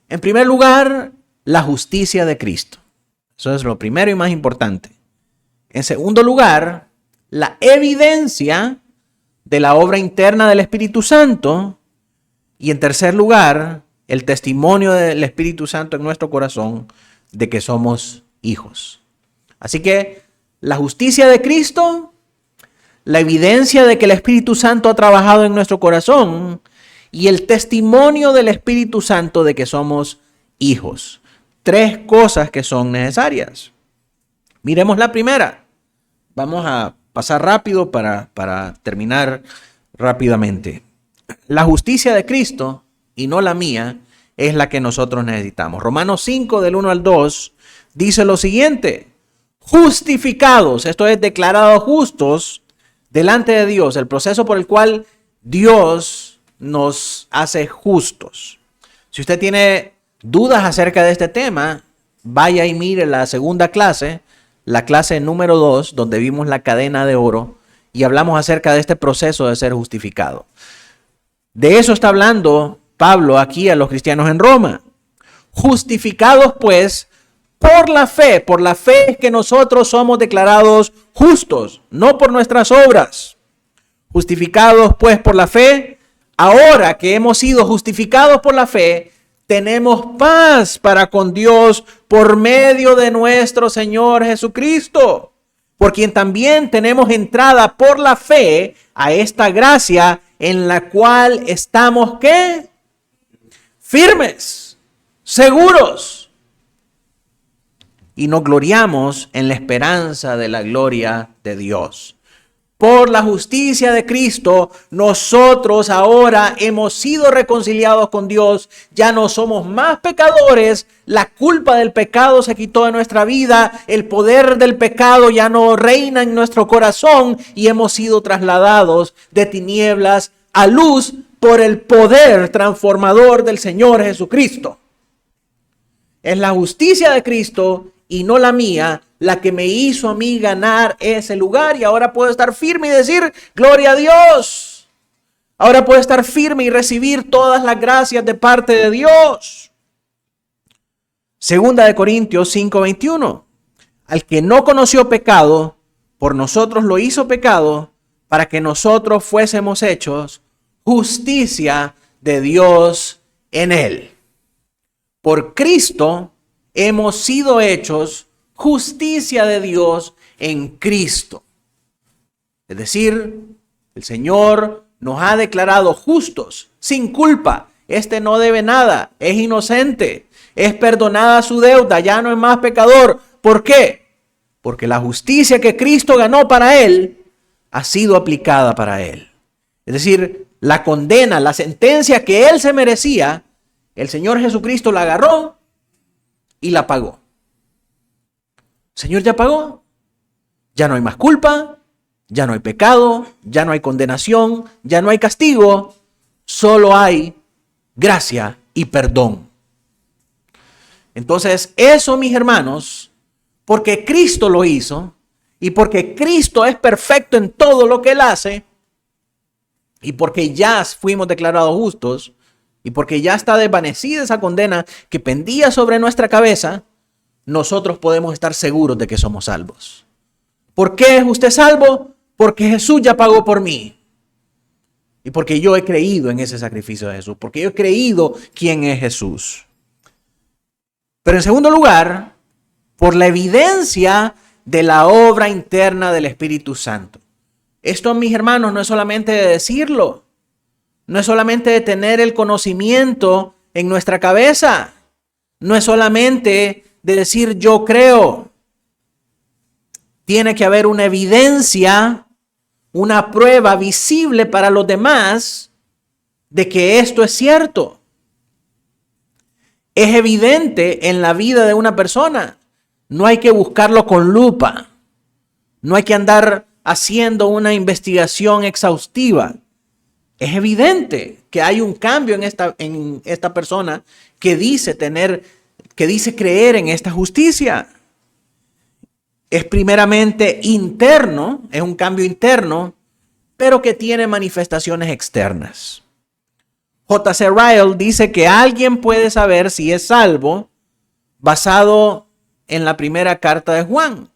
En primer lugar, la justicia de Cristo. Eso es lo primero y más importante. En segundo lugar, la evidencia de la obra interna del Espíritu Santo. Y en tercer lugar, el testimonio del Espíritu Santo en nuestro corazón de que somos hijos. Así que la justicia de Cristo, la evidencia de que el Espíritu Santo ha trabajado en nuestro corazón y el testimonio del Espíritu Santo de que somos hijos. 3 cosas que son necesarias. Miremos la primera. Vamos a pasar rápido para terminar rápidamente. La justicia de Cristo, y no la mía, es la que nosotros necesitamos. Romanos 5, del 1 al 2, dice lo siguiente. Justificados, esto es declarados justos delante de Dios, el proceso por el cual Dios nos hace justos. Si usted tiene dudas acerca de este tema, vaya y mire la segunda clase, la clase número 2, donde vimos la cadena de oro, y hablamos acerca de este proceso de ser justificado. De eso está hablando Pablo aquí a los cristianos en Roma. Justificados pues por la fe es que nosotros somos declarados justos, no por nuestras obras. Justificados pues por la fe, ahora que hemos sido justificados por la fe, tenemos paz para con Dios por medio de nuestro Señor Jesucristo, por quien también tenemos entrada por la fe a esta gracia en la cual estamos, ¿qué? Firmes, seguros, y nos gloriamos en la esperanza de la gloria de Dios. Por la justicia de Cristo, nosotros ahora hemos sido reconciliados con Dios. Ya no somos más pecadores. La culpa del pecado se quitó de nuestra vida. El poder del pecado ya no reina en nuestro corazón y hemos sido trasladados de tinieblas a luz por el poder transformador del Señor Jesucristo. Es la justicia de Cristo y no la mía, la que me hizo a mí ganar ese lugar, y ahora puedo estar firme y decir, gloria a Dios. Ahora puedo estar firme y recibir todas las gracias de parte de Dios. Segunda de Corintios 5:21. Al que no conoció pecado, por nosotros lo hizo pecado, para que nosotros fuésemos hechos justicia de Dios en él. Por Cristo hemos sido hechos justicia de Dios en Cristo. Es decir, el Señor nos ha declarado justos, sin culpa. Este no debe nada, es inocente, es perdonada su deuda, ya no es más pecador. ¿Por qué? Porque la justicia que Cristo ganó para él ha sido aplicada para él. Es decir, la condena, la sentencia que él se merecía, el Señor Jesucristo la agarró y la pagó. El Señor ya pagó. Ya no hay más culpa, ya no hay pecado, ya no hay condenación, ya no hay castigo. Solo hay gracia y perdón. Entonces, eso, mis hermanos, porque Cristo lo hizo y porque Cristo es perfecto en todo lo que Él hace y porque ya fuimos declarados justos y porque ya está desvanecida esa condena que pendía sobre nuestra cabeza, nosotros podemos estar seguros de que somos salvos. ¿Por qué es usted salvo? Porque Jesús ya pagó por mí. Y porque yo he creído en ese sacrificio de Jesús. Porque yo he creído quién es Jesús. Pero en segundo lugar, por la evidencia de la obra interna del Espíritu Santo. Esto, mis hermanos, no es solamente de decirlo. No es solamente de tener el conocimiento en nuestra cabeza. No es solamente de decir yo creo. Tiene que haber una evidencia, una prueba visible para los demás de que esto es cierto. Es evidente en la vida de una persona. No hay que buscarlo con lupa. No hay que andar haciendo una investigación exhaustiva. Es evidente que hay un cambio en esta persona que dice creer en esta justicia. Es primeramente interno, es un cambio interno, pero que tiene manifestaciones externas. J.C. Ryle dice que alguien puede saber si es salvo basado en la primera carta de Juan.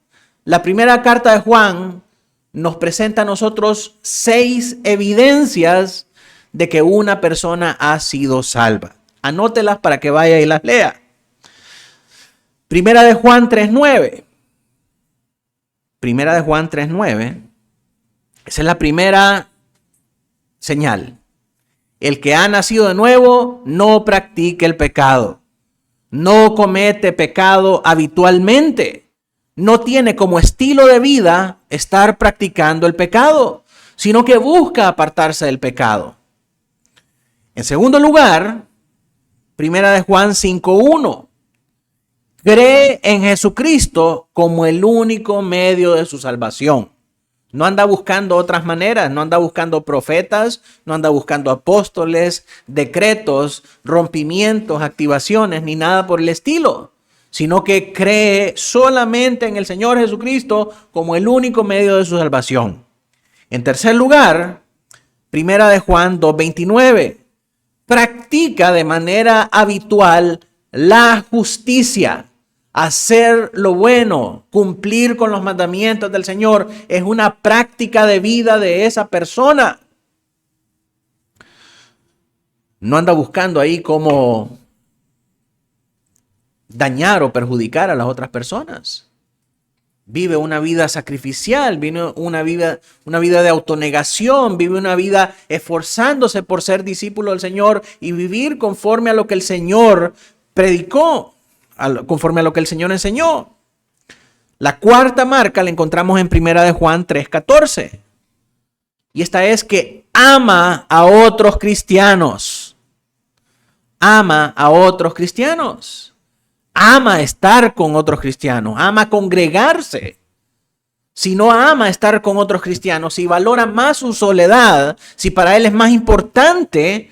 La primera carta de Juan nos presenta a nosotros 6 evidencias de que una persona ha sido salva. Anótelas para que vaya y las lea. Primera de Juan 3:9. Primera de Juan 3:9. Esa es la primera señal. El que ha nacido de nuevo no practica el pecado. No comete pecado habitualmente. No tiene como estilo de vida estar practicando el pecado, sino que busca apartarse del pecado. En segundo lugar, Primera de Juan 5:1. Cree en Jesucristo como el único medio de su salvación. No anda buscando otras maneras, no anda buscando profetas, no anda buscando apóstoles, decretos, rompimientos, activaciones, ni nada por el estilo, sino que cree solamente en el Señor Jesucristo como el único medio de su salvación. En tercer lugar, Primera de Juan 2:29. Practica de manera habitual la justicia. Hacer lo bueno, cumplir con los mandamientos del Señor, es una práctica de vida de esa persona. No anda buscando ahí cómo dañar o perjudicar a las otras personas. Vive una vida sacrificial, vive una vida de autonegación, vive una vida esforzándose por ser discípulo del Señor y vivir conforme a lo que el Señor predicó, conforme a lo que el Señor enseñó. La cuarta marca la encontramos en Primera de Juan 3:14. Y esta es que ama a otros cristianos. Ama a otros cristianos. Ama estar con otros cristianos, ama congregarse. Si no ama estar con otros cristianos, si valora más su soledad, si para él es más importante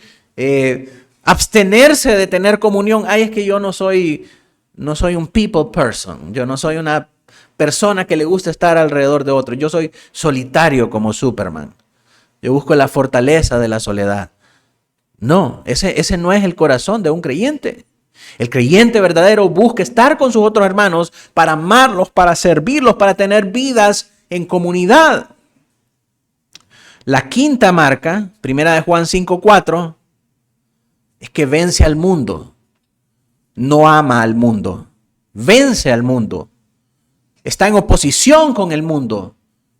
abstenerse de tener comunión, es que yo no soy un people person, yo no soy una persona que le gusta estar alrededor de otros, yo soy solitario como Superman, yo busco la fortaleza de la soledad. No, ese no es el corazón de un creyente. El creyente verdadero busca estar con sus otros hermanos para amarlos, para servirlos, para tener vidas en comunidad. La quinta marca, Primera de Juan 5:4, es que vence al mundo. No ama al mundo. Vence al mundo. Está en oposición con el mundo.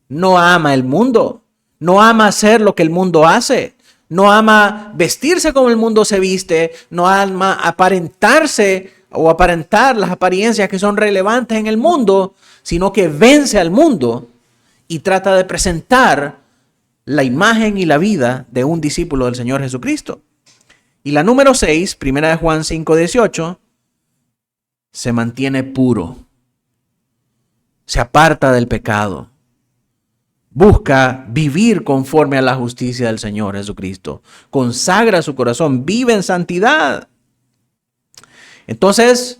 No ama el mundo. No ama hacer lo que el mundo hace. No ama vestirse como el mundo se viste, no ama aparentarse o aparentar las apariencias que son relevantes en el mundo, sino que vence al mundo y trata de presentar la imagen y la vida de un discípulo del Señor Jesucristo. Y la número 6, Primera de Juan 5:18, se mantiene puro, se aparta del pecado. Busca vivir conforme a la justicia del Señor Jesucristo. Consagra su corazón, vive en santidad. Entonces,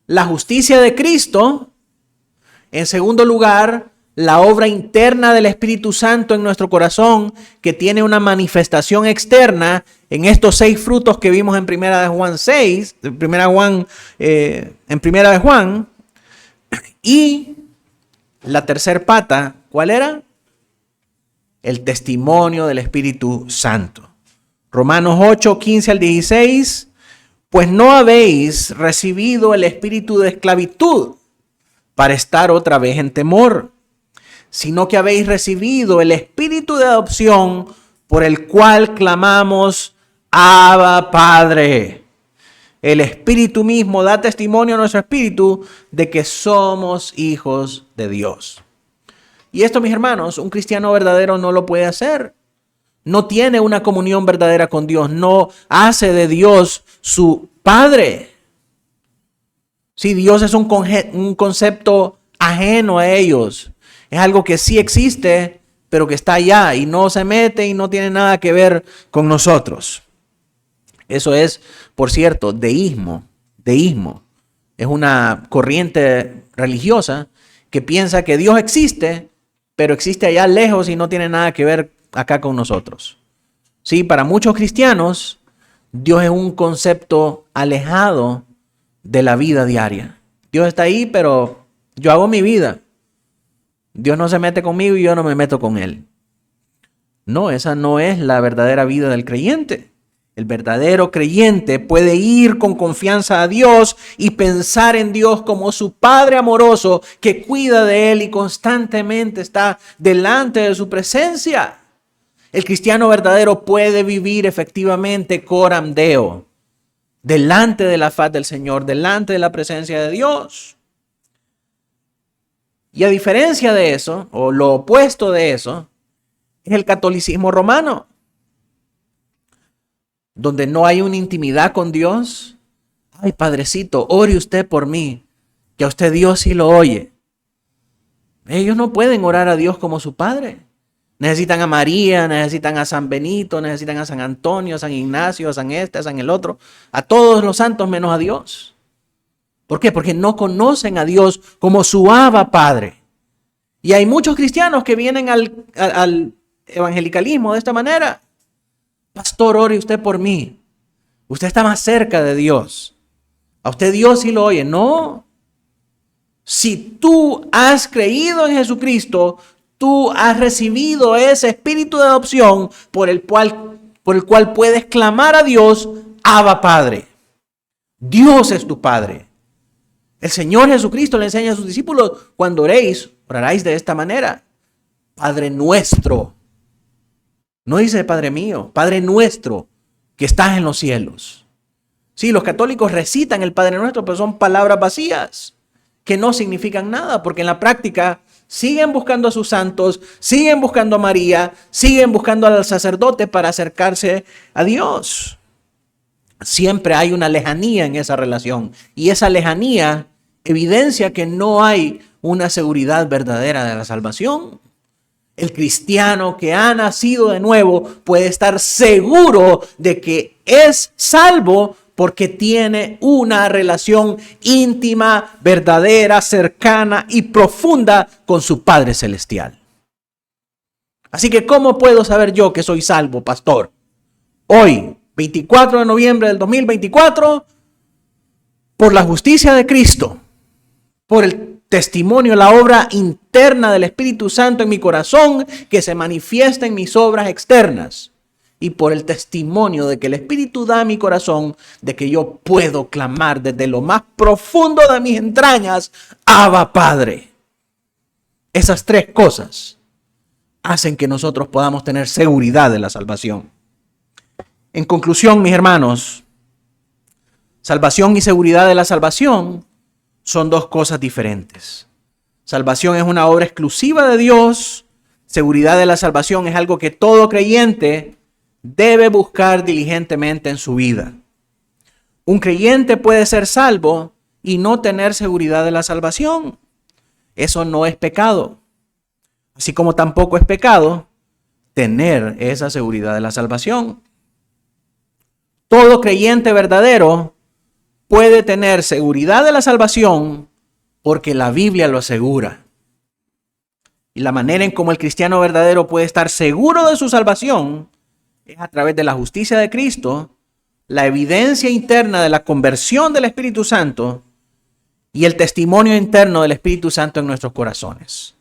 la justicia de Cristo. En segundo lugar, la obra interna del Espíritu Santo en nuestro corazón, que tiene una manifestación externa en estos 6 frutos que vimos en Primera de Juan 6, en Primera de Juan. Y la tercer pata, ¿cuál era? El testimonio del Espíritu Santo. Romanos 8:15-16. Pues no habéis recibido el espíritu de esclavitud para estar otra vez en temor, sino que habéis recibido el espíritu de adopción por el cual clamamos, Abba, Padre. El Espíritu mismo da testimonio a nuestro espíritu de que somos hijos de Dios. Y esto, mis hermanos, un cristiano verdadero no lo puede hacer. No tiene una comunión verdadera con Dios. No hace de Dios su Padre. Sí, Dios es un concepto ajeno a ellos. Es algo que sí existe, pero que está allá y no se mete y no tiene nada que ver con nosotros. Eso es, por cierto, deísmo. Deísmo es una corriente religiosa que piensa que Dios existe, pero existe allá lejos y no tiene nada que ver acá con nosotros. Sí, para muchos cristianos, Dios es un concepto alejado de la vida diaria. Dios está ahí, pero yo hago mi vida. Dios no se mete conmigo y yo no me meto con Él. No, esa no es la verdadera vida del creyente. El verdadero creyente puede ir con confianza a Dios y pensar en Dios como su Padre amoroso que cuida de él y constantemente está delante de su presencia. El cristiano verdadero puede vivir efectivamente coram Deo, delante de la faz del Señor, delante de la presencia de Dios. Y a diferencia de eso, o lo opuesto de eso, es el catolicismo romano, donde no hay una intimidad con Dios. Ay, Padrecito, ore usted por mí, que a usted Dios sí lo oye. Ellos no pueden orar a Dios como su Padre. Necesitan a María, necesitan a San Benito, necesitan a San Antonio, a San Ignacio, a San este, a San el otro, a todos los santos menos a Dios. ¿Por qué? Porque no conocen a Dios como su Abba Padre. Y hay muchos cristianos que vienen al evangelicalismo de esta manera. Pastor, ore usted por mí. Usted está más cerca de Dios. A usted Dios sí lo oye. No. Si tú has creído en Jesucristo, tú has recibido ese espíritu de adopción por el cual puedes clamar a Dios, Abba Padre. Dios es tu Padre. El Señor Jesucristo le enseña a sus discípulos, cuando oréis, oraréis de esta manera. Padre nuestro. No dice Padre mío, Padre nuestro que estás en los cielos. Sí, los católicos recitan el Padre nuestro, pero son palabras vacías que no significan nada, porque en la práctica siguen buscando a sus santos, siguen buscando a María, siguen buscando al sacerdote para acercarse a Dios. Siempre hay una lejanía en esa relación, y esa lejanía evidencia que no hay una seguridad verdadera de la salvación. El cristiano que ha nacido de nuevo puede estar seguro de que es salvo porque tiene una relación íntima, verdadera, cercana y profunda con su Padre Celestial. Así que, ¿cómo puedo saber yo que soy salvo, pastor? Hoy, 24 de noviembre del 2024, por la justicia de Cristo, por el testimonio, la obra interna del Espíritu Santo en mi corazón que se manifiesta en mis obras externas, y por el testimonio de que el Espíritu da a mi corazón de que yo puedo clamar desde lo más profundo de mis entrañas, Abba Padre. Esas tres cosas hacen que nosotros podamos tener seguridad de la salvación. En conclusión, mis hermanos, salvación y seguridad de la salvación son dos cosas diferentes. Salvación es una obra exclusiva de Dios. Seguridad de la salvación es algo que todo creyente debe buscar diligentemente en su vida. Un creyente puede ser salvo y no tener seguridad de la salvación. Eso no es pecado. Así como tampoco es pecado tener esa seguridad de la salvación. Todo creyente verdadero puede tener seguridad de la salvación porque la Biblia lo asegura. Y la manera en cómo el cristiano verdadero puede estar seguro de su salvación es a través de la justicia de Cristo, la evidencia interna de la conversión del Espíritu Santo y el testimonio interno del Espíritu Santo en nuestros corazones.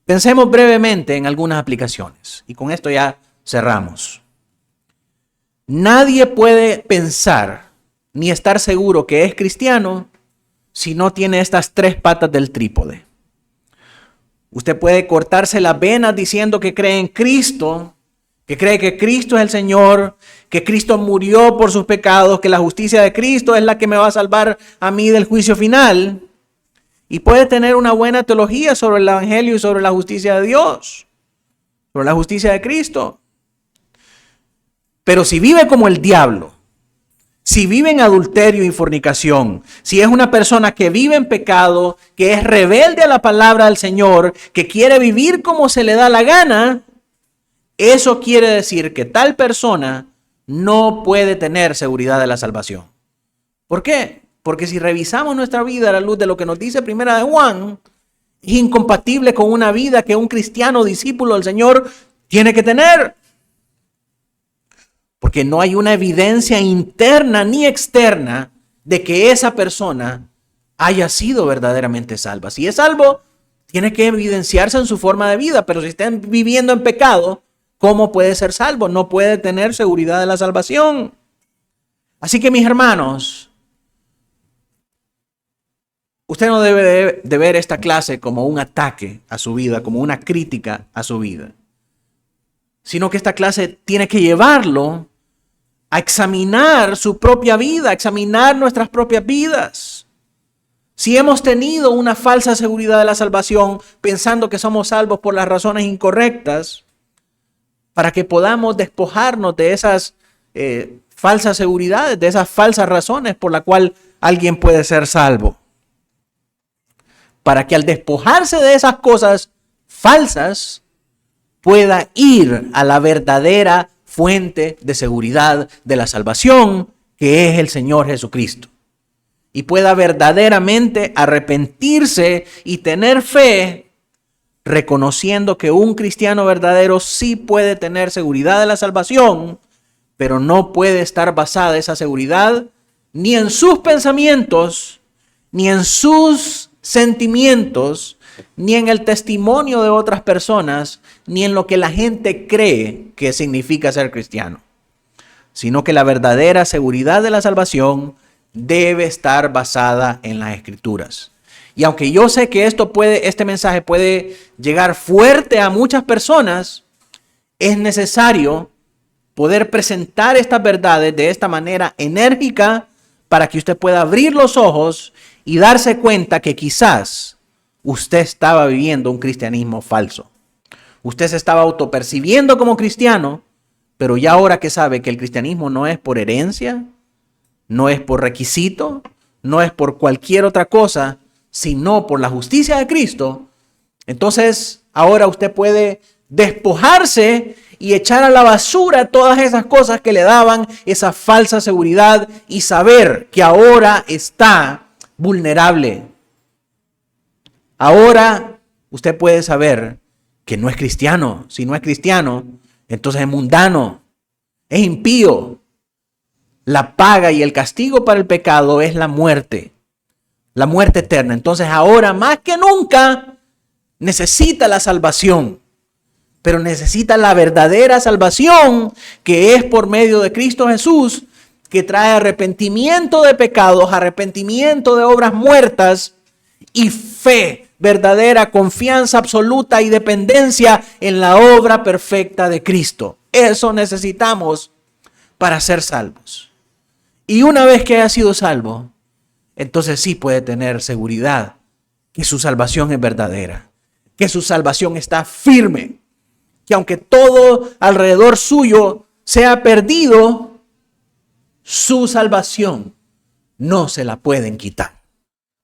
Pensemos brevemente en algunas aplicaciones y con esto ya cerramos. Nadie puede pensar ni estar seguro que es cristiano si no tiene estas tres patas del trípode. Usted puede cortarse las venas diciendo que cree en Cristo, que cree que Cristo es el Señor, que Cristo murió por sus pecados, que la justicia de Cristo es la que me va a salvar a mí del juicio final. Y puede tener una buena teología sobre el Evangelio y sobre la justicia de Dios, sobre la justicia de Cristo. Pero si vive como el diablo, si vive en adulterio y fornicación, si es una persona que vive en pecado, que es rebelde a la palabra del Señor, que quiere vivir como se le da la gana, eso quiere decir que tal persona no puede tener seguridad de la salvación. ¿Por qué? Porque si revisamos nuestra vida a la luz de lo que nos dice Primera de Juan, es incompatible con una vida que un cristiano discípulo del Señor tiene que tener. Porque no hay una evidencia interna ni externa de que esa persona haya sido verdaderamente salva. Si es salvo, tiene que evidenciarse en su forma de vida, pero si está viviendo en pecado, ¿cómo puede ser salvo? No puede tener seguridad de la salvación. Así que, mis hermanos, usted no debe de ver esta clase como un ataque a su vida, como una crítica a su vida, sino que esta clase tiene que llevarlo a examinar su propia vida, a examinar nuestras propias vidas. Si hemos tenido una falsa seguridad de la salvación, pensando que somos salvos por las razones incorrectas, para que podamos despojarnos de esas falsas seguridades, de esas falsas razones por las cuales alguien puede ser salvo. Para que al despojarse de esas cosas falsas, pueda ir a la verdadera fuente de seguridad de la salvación, que es el Señor Jesucristo. Y pueda verdaderamente arrepentirse y tener fe reconociendo que un cristiano verdadero sí puede tener seguridad de la salvación, pero no puede estar basada esa seguridad ni en sus pensamientos, ni en sus sentimientos, ni en el testimonio de otras personas, ni en lo que la gente cree que significa ser cristiano, sino que la verdadera seguridad de la salvación debe estar basada en las Escrituras. Y aunque yo sé que este mensaje puede llegar fuerte a muchas personas, es necesario poder presentar estas verdades de esta manera enérgica para que usted pueda abrir los ojos y darse cuenta que quizás usted estaba viviendo un cristianismo falso. Usted se estaba autopercibiendo como cristiano, pero ya ahora que sabe que el cristianismo no es por herencia, no es por requisito, no es por cualquier otra cosa, sino por la justicia de Cristo, entonces ahora usted puede despojarse y echar a la basura todas esas cosas que le daban esa falsa seguridad y saber que ahora está vulnerable. Ahora usted puede saber que no es cristiano. Si no es cristiano, entonces es mundano, es impío. La paga y el castigo para el pecado es la muerte eterna. Entonces ahora más que nunca necesita la salvación, pero necesita la verdadera salvación que es por medio de Cristo Jesús, que trae arrepentimiento de pecados, arrepentimiento de obras muertas y fe verdadera, confianza absoluta y dependencia en la obra perfecta de Cristo. Eso necesitamos para ser salvos. Y una vez que haya sido salvo, entonces sí puede tener seguridad que su salvación es verdadera, que su salvación está firme, que aunque todo alrededor suyo sea perdido, su salvación no se la pueden quitar,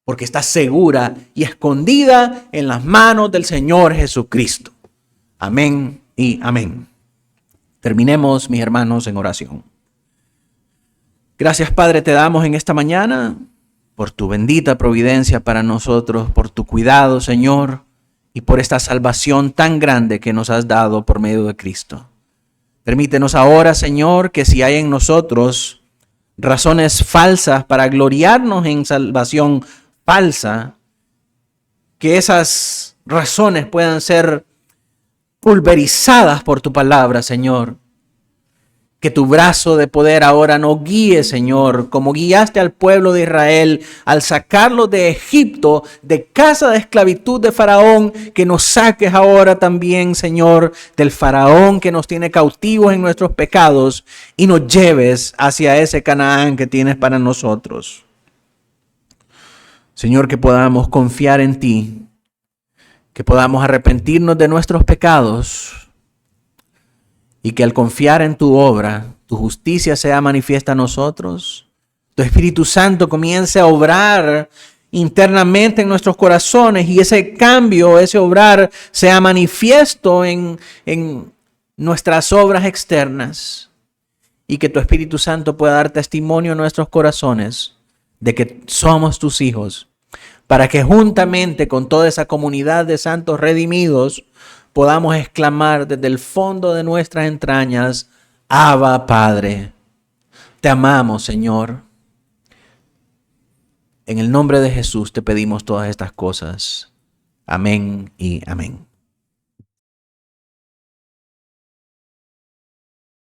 porque está segura y escondida en las manos del Señor Jesucristo. Amén y amén. Terminemos, mis hermanos, en oración. Gracias, Padre, te damos en esta mañana por tu bendita providencia para nosotros, por tu cuidado, Señor, y por esta salvación tan grande que nos has dado por medio de Cristo. Permítenos ahora, Señor, que si hay en nosotros razones falsas para gloriarnos en salvación falsa, que esas razones puedan ser pulverizadas por tu palabra, Señor. Que tu brazo de poder ahora nos guíe, Señor, como guiaste al pueblo de Israel al sacarlo de Egipto, de casa de esclavitud de Faraón, que nos saques ahora también, Señor, del Faraón que nos tiene cautivos en nuestros pecados y nos lleves hacia ese Canaán que tienes para nosotros. Señor, que podamos confiar en ti, que podamos arrepentirnos de nuestros pecados, y que al confiar en tu obra, tu justicia sea manifiesta a nosotros. Tu Espíritu Santo comience a obrar internamente en nuestros corazones y ese cambio, ese obrar sea manifiesto en nuestras obras externas. Y que tu Espíritu Santo pueda dar testimonio en nuestros corazones de que somos tus hijos, para que juntamente con toda esa comunidad de santos redimidos podamos exclamar desde el fondo de nuestras entrañas: Abba, Padre. Te amamos, Señor. En el nombre de Jesús te pedimos todas estas cosas. Amén y amén.